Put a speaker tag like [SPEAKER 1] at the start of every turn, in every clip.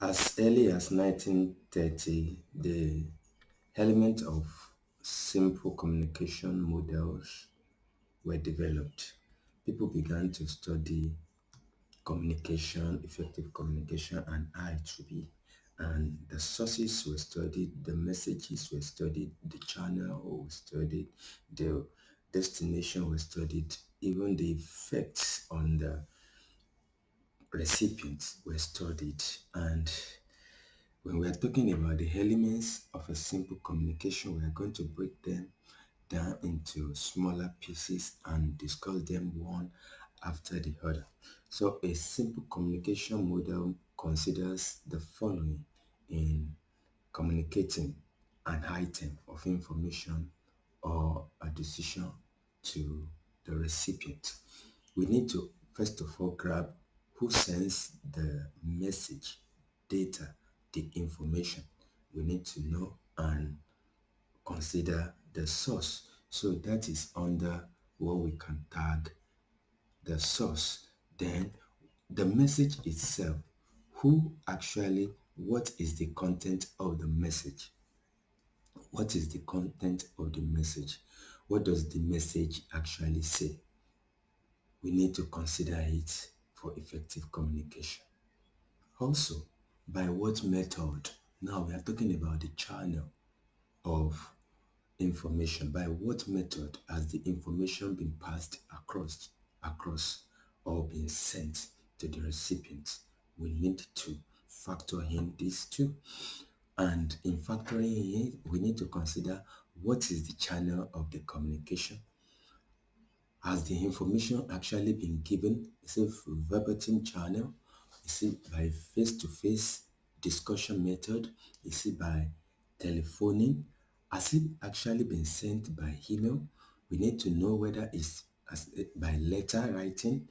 [SPEAKER 1] As early as 1930, the element of simple communication models were developed. People began to study communication, effective communication, and how it should be. And the sources were studied, the messages were studied, the channel was studied, the destination was studied, even the effects on the recipients were studied. And when we are talking about the elements of a simple communication, we are going to break them down into smaller pieces and discuss them one after the other. So a simple communication model considers the following in communicating an item of information or a decision to the recipient. We need to first of all grab who sends the message, data, the information. We need to know and consider the source. So that is under what we can tag the source. Then the message itself, what is the content of the message? What is the content of the message? What does the message actually say? We need to consider it for effective communication. Also, by what method? Now we are talking about the channel of information. By what method has the information been passed across or been sent to the recipient? We need to factor in these two. And in factoring in, we need to consider what is the channel of the communication. Has the information actually been given? Is it verbatim channel? Is it by face-to-face discussion method? Is it by telephoning? Has it actually been sent by email? We need to know whether it's by letter writing,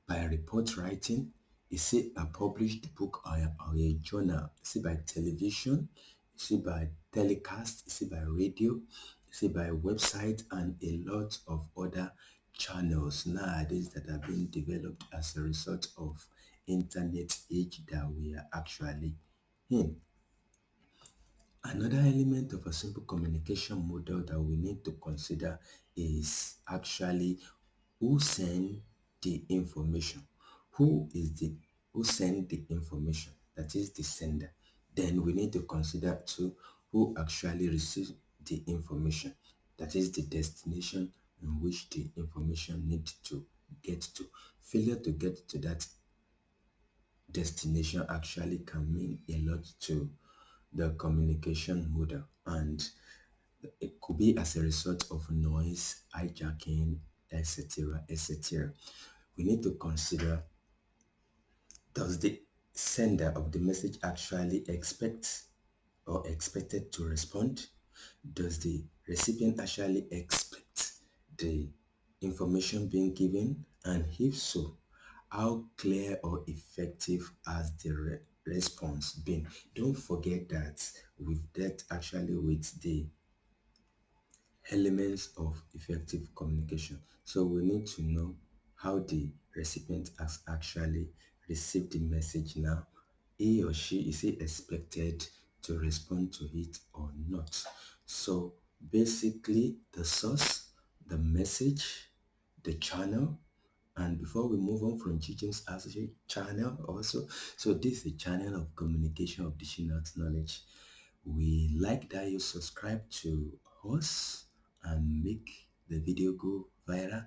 [SPEAKER 1] by report writing. Is it a published book or a journal? Is it by television? Is it by telecast? Is it by radio? Is it by website? And a lot of other channels nowadays that are being developed as a result of internet age that we are actually in. Another element of a simple communication model that we need to consider is actually who sent the information. Who sent the information? That is the sender. Then we need to consider too who actually received the information. That is the destination in which the information needs to get to. Failure to get to that destination actually can mean a lot to the communication model, and it could be as a result of noise, hijacking, etc., etc. We need to consider, does the sender of the message actually expect or expected to respond? Does the recipient actually expect the information being given? And if so, how clear or effective has the response been? Don't forget that with the elements of effective communication. So we need to know how the recipient has actually received the message now. He or she, is he expected to respond to it or not? So basically the source, the message, the channel, and before we move on from GJAMES as a channel also, so this is a channel of communication of dishing out knowledge. We like that you subscribe to us and make the video go viral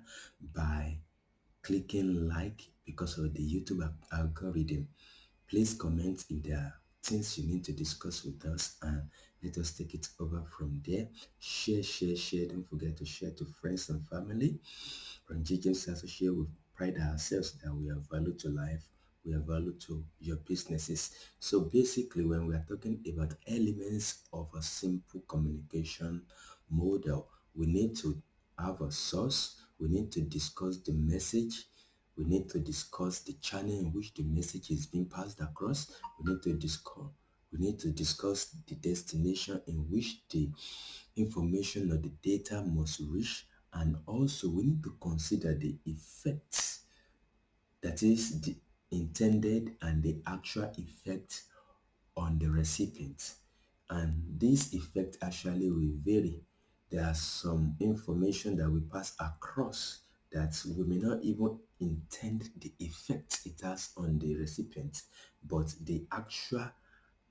[SPEAKER 1] by clicking like because of the YouTube algorithm. Please comment if there are things you need to discuss with us, and let us take it over from there. Share. Don't forget to share to friends and family. From GJAMES Associate, we pride ourselves that we are value to life, we are value to your businesses. So basically, when we are talking about elements of a simple communication model, we need to have a source, we need to discuss the message, we need to discuss the channel in which the message is being passed across, we need to discuss the destination in which the information or the data must reach, and also we need to consider the effects, that is the intended and the actual effect on the recipient, and this effect actually will vary. There are some information that we pass across that we may not even intend the effect it has on the recipient, but the actual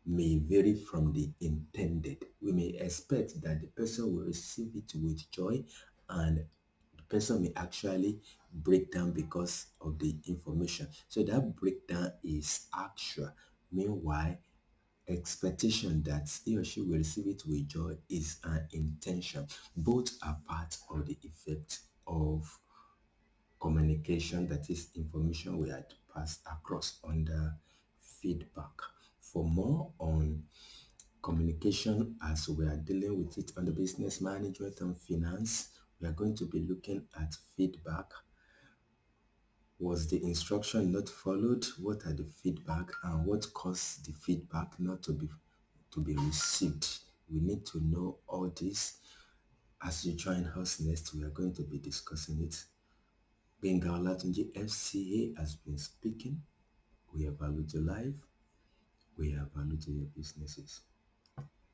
[SPEAKER 1] may vary from the intended. We may expect that the person will receive it with joy, and the person may actually break down because of the information. So that breakdown is actual. Meanwhile, expectation that he or she will receive it with joy is an intention. Both are part of the effect of communication, that is information we had passed across under feedback. For more on communication as we are dealing with it under business management and finance, we are going to be looking at feedback. Was the instruction not followed? What are the feedback and what caused the feedback not to be received? We need to know all this. As you join us next, we are going to be discussing it. Gbenga Olatunji FCA has been speaking. We have value to life. We have value to your businesses.